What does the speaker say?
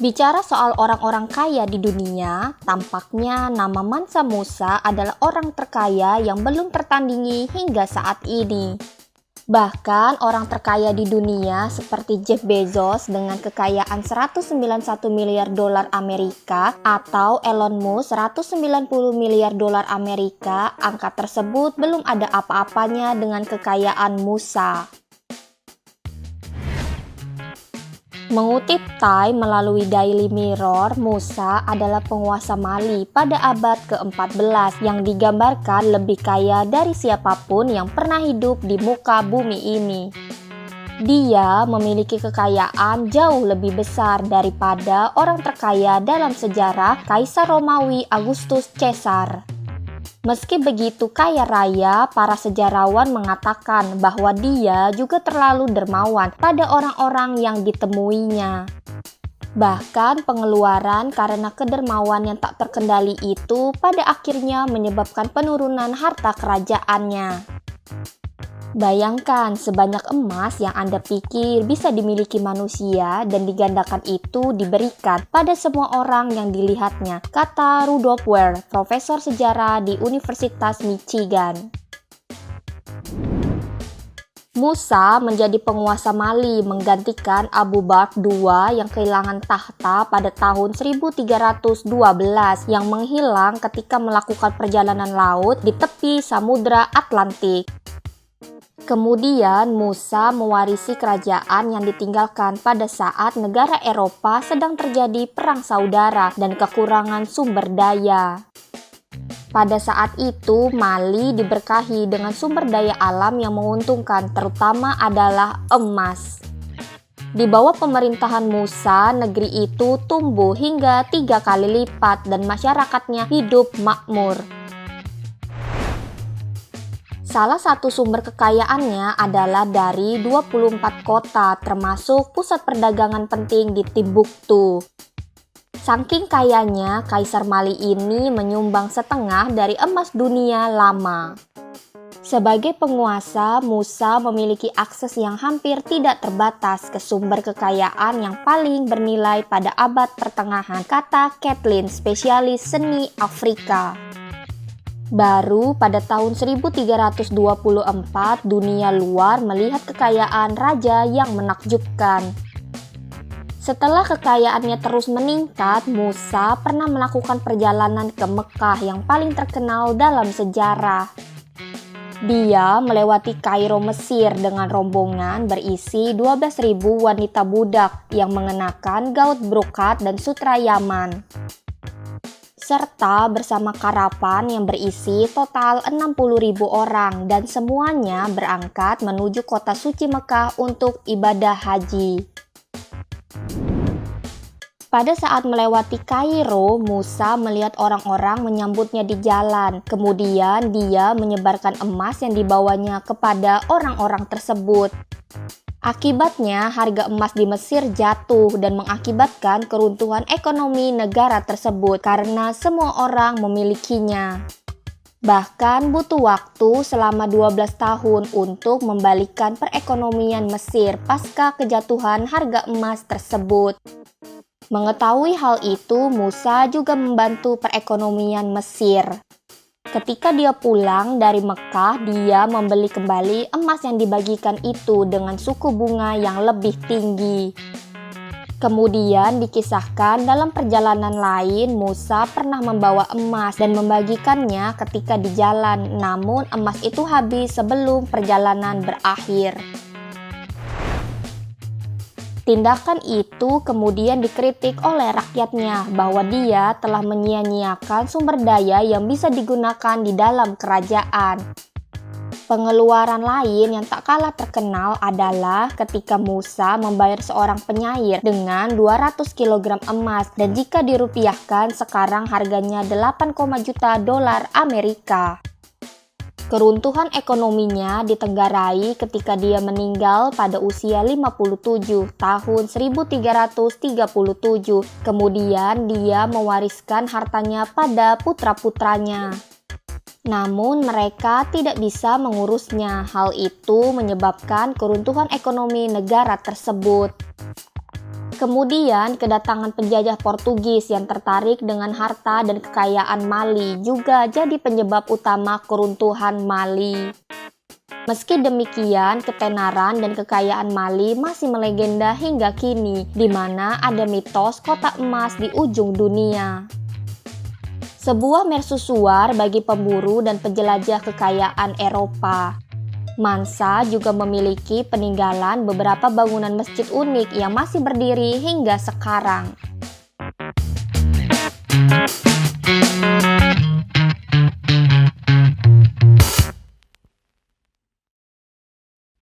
Bicara soal orang-orang kaya di dunia, tampaknya nama Mansa Musa adalah orang terkaya yang belum tertandingi hingga saat ini. Bahkan orang terkaya di dunia seperti Jeff Bezos dengan kekayaan 191 miliar dolar Amerika atau Elon Musk 190 miliar dolar Amerika, angka tersebut belum ada apa-apanya dengan kekayaan Musa. Mengutip Time melalui Daily Mirror, Musa adalah penguasa Mali pada abad ke-14 yang digambarkan lebih kaya dari siapapun yang pernah hidup di muka bumi ini. Dia memiliki kekayaan jauh lebih besar daripada orang terkaya dalam sejarah Kaisar Romawi Augustus Caesar. Meski begitu kaya raya, para sejarawan mengatakan bahwa dia juga terlalu dermawan pada orang-orang yang ditemuinya. Bahkan pengeluaran karena kedermawan yang tak terkendali itu pada akhirnya menyebabkan penurunan harta kerajaannya. Bayangkan sebanyak emas yang Anda pikir bisa dimiliki manusia dan digandakan itu diberikan pada semua orang yang dilihatnya, kata Rudolf Ware, profesor sejarah di Universitas Michigan. Musa menjadi penguasa Mali menggantikan Abu Bakr II yang kehilangan tahta pada tahun 1312 yang menghilang ketika melakukan perjalanan laut di tepi Samudra Atlantik. Kemudian Musa mewarisi kerajaan yang ditinggalkan pada saat negara Eropa sedang terjadi perang saudara dan kekurangan sumber daya. Pada saat itu Mali diberkahi dengan sumber daya alam yang menguntungkan, terutama adalah emas. Di bawah pemerintahan Musa, negeri itu tumbuh hingga 3 kali lipat dan masyarakatnya hidup makmur. Salah satu sumber kekayaannya adalah dari 24 kota, termasuk pusat perdagangan penting di Timbuktu. Saking kayanya, Kaisar Mali ini menyumbang setengah dari emas dunia lama. Sebagai penguasa, Musa memiliki akses yang hampir tidak terbatas ke sumber kekayaan yang paling bernilai pada abad pertengahan, kata Kathleen, spesialis seni Afrika. Baru pada tahun 1324, dunia luar melihat kekayaan raja yang menakjubkan. Setelah kekayaannya terus meningkat, Musa pernah melakukan perjalanan ke Mekah yang paling terkenal dalam sejarah. Dia melewati Kairo, Mesir dengan rombongan berisi 12.000 wanita budak yang mengenakan gaun brokat dan sutra Yaman, serta bersama karavan yang berisi total 60.000 orang dan semuanya berangkat menuju kota suci Mekah untuk ibadah haji. Pada saat melewati Kairo, Musa melihat orang-orang menyambutnya di jalan. Kemudian dia menyebarkan emas yang dibawanya kepada orang-orang tersebut. Akibatnya, harga emas di Mesir jatuh dan mengakibatkan keruntuhan ekonomi negara tersebut karena semua orang memilikinya. Bahkan butuh waktu selama 12 tahun untuk membalikan perekonomian Mesir pasca kejatuhan harga emas tersebut. Mengetahui hal itu, Musa juga membantu perekonomian Mesir. Ketika dia pulang dari Mekah, dia membeli kembali emas yang dibagikan itu dengan suku bunga yang lebih tinggi. Kemudian dikisahkan dalam perjalanan lain, Musa pernah membawa emas dan membagikannya ketika di jalan, namun emas itu habis sebelum perjalanan berakhir. Tindakan itu kemudian dikritik oleh rakyatnya bahwa dia telah menyia-nyiakan sumber daya yang bisa digunakan di dalam kerajaan. Pengeluaran lain yang tak kalah terkenal adalah ketika Musa membayar seorang penyair dengan 200 kg emas dan jika dirupiahkan sekarang harganya 8, juta dolar Amerika. Keruntuhan ekonominya ditenggarai ketika dia meninggal pada usia 57 tahun 1337. Kemudian dia mewariskan hartanya pada putra-putranya. Namun mereka tidak bisa mengurusnya. Hal itu menyebabkan keruntuhan ekonomi negara tersebut. Kemudian, kedatangan penjajah Portugis yang tertarik dengan harta dan kekayaan Mali juga jadi penyebab utama keruntuhan Mali. Meski demikian, ketenaran dan kekayaan Mali masih melegenda hingga kini, di mana ada mitos kotak emas di ujung dunia. Sebuah mercusuar bagi pemburu dan penjelajah kekayaan Eropa. Mansa juga memiliki peninggalan beberapa bangunan masjid unik yang masih berdiri hingga sekarang.